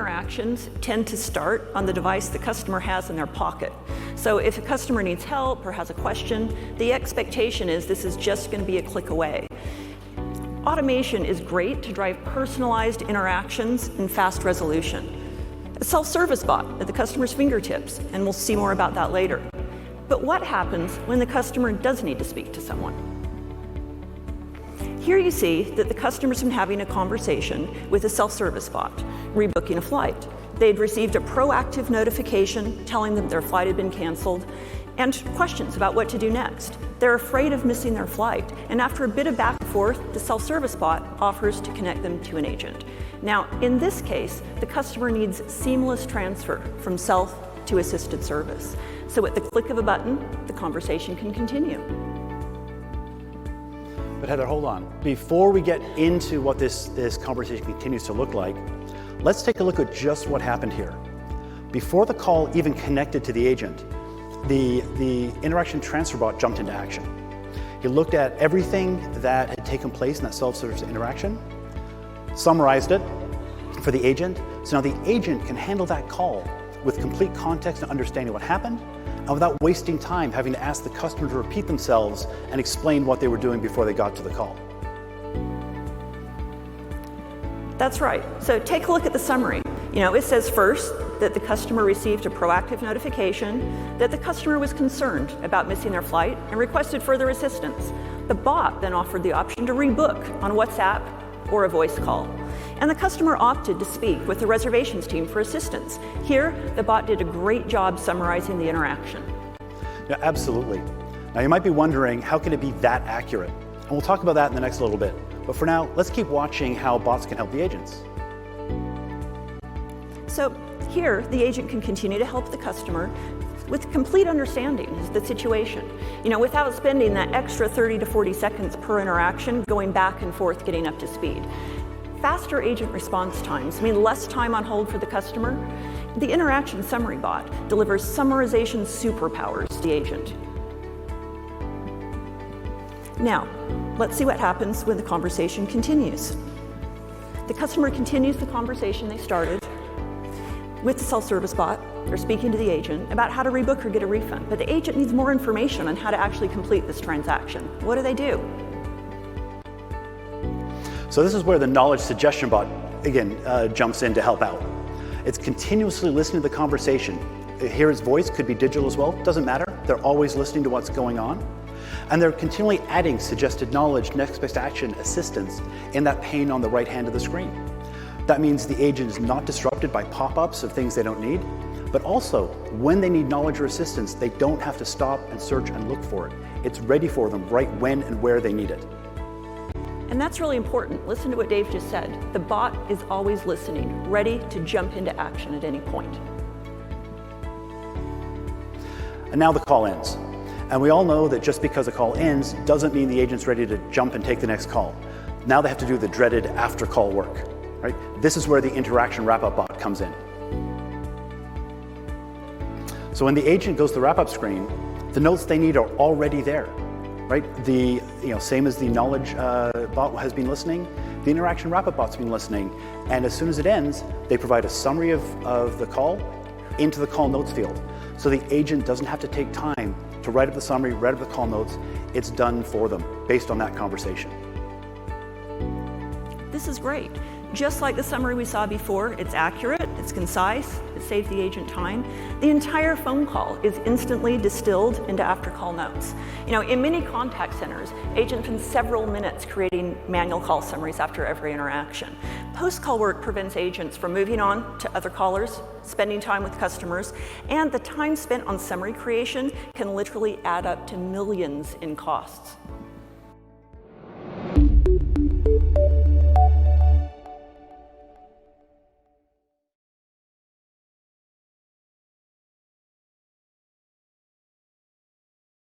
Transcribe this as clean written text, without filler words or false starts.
interactions tend to start on the device the customer has in their pocket. So if a customer needs help or has a question, the expectation is this is just going to be a click away. Automation is great to drive personalized interactions and fast resolution. A self-service bot at the customer's fingertips, and we'll see more about that later. But what happens when the customer does need to speak to someone? Here you see that the customer's been having a conversation with a self-service bot, rebooking a flight. They'd received a proactive notification telling them their flight had been canceled, and questions about what to do next. They're afraid of missing their flight, and after a bit of back and forth, the self-service bot offers to connect them to an agent. Now, in this case, the customer needs seamless transfer from self to assisted service. So at the click of a button, the conversation can continue. But Heather, hold on. Before we get into what this conversation continues to look like, let's take a look at just what happened here. Before the call even connected to the agent, the interaction transfer bot jumped into action. He looked at everything that had taken place in that self-service interaction, summarized it for the agent, so now the agent can handle that call with complete context and understanding what happened, and without wasting time having to ask the customer to repeat themselves and explain what they were doing before they got to the call. That's right. So take a look at the summary. It says first that the customer received a proactive notification that the customer was concerned about missing their flight and requested further assistance. The bot then offered the option to rebook on WhatsApp or a voice call. And the customer opted to speak with the reservations team for assistance. Here, the bot did a great job summarizing the interaction. Yeah, absolutely. Now you might be wondering, how can it be that accurate? And we'll talk about that in the next little bit. But for now, let's keep watching how bots can help the agents. So here, the agent can continue to help the customer with complete understanding of the situation, without spending that extra 30 to 40 seconds per interaction going back and forth getting up to speed. Faster agent response times mean less time on hold for the customer. The interaction summary bot delivers summarization superpowers to the agent. Now, let's see what happens when the conversation continues. The customer continues the conversation they started with the self-service bot. They're speaking to the agent about how to rebook or get a refund, but the agent needs more information on how to actually complete this transaction. What do? So this is where the knowledge suggestion bot, again, jumps in to help out. It's continuously listening to the conversation. Hear its voice, could be digital as well, doesn't matter. They're always listening to what's going on. And they're continually adding suggested knowledge, next best action, assistance in that pane on the right hand of the screen. That means the agent is not disrupted by pop-ups of things they don't need, but also when they need knowledge or assistance, they don't have to stop and search and look for it. It's ready for them right when and where they need it. And that's really important. Listen to what Dave just said. The bot is always listening, ready to jump into action at any point. And now the call ends. And we all know that just because a call ends doesn't mean the agent's ready to jump and take the next call. Now they have to do the dreaded after-call work, right? This is where the interaction wrap-up bot comes in. So when the agent goes to the wrap-up screen, the notes they need are already there, right? Same as the knowledge bot has been listening, the interaction wrap-up bot's been listening, and as soon as it ends, they provide a summary of the call into the call notes field. So the agent doesn't have to take time to write up the summary, write up the call notes. It's done for them based on that conversation. This is great. Just like the summary we saw before, it's accurate, it's concise, it saves the agent time. The entire phone call is instantly distilled into after-call notes. In many contact centers, agents spend several minutes creating manual call summaries after every interaction. Post-call work prevents agents from moving on to other callers, spending time with customers, and the time spent on summary creation can literally add up to millions in costs.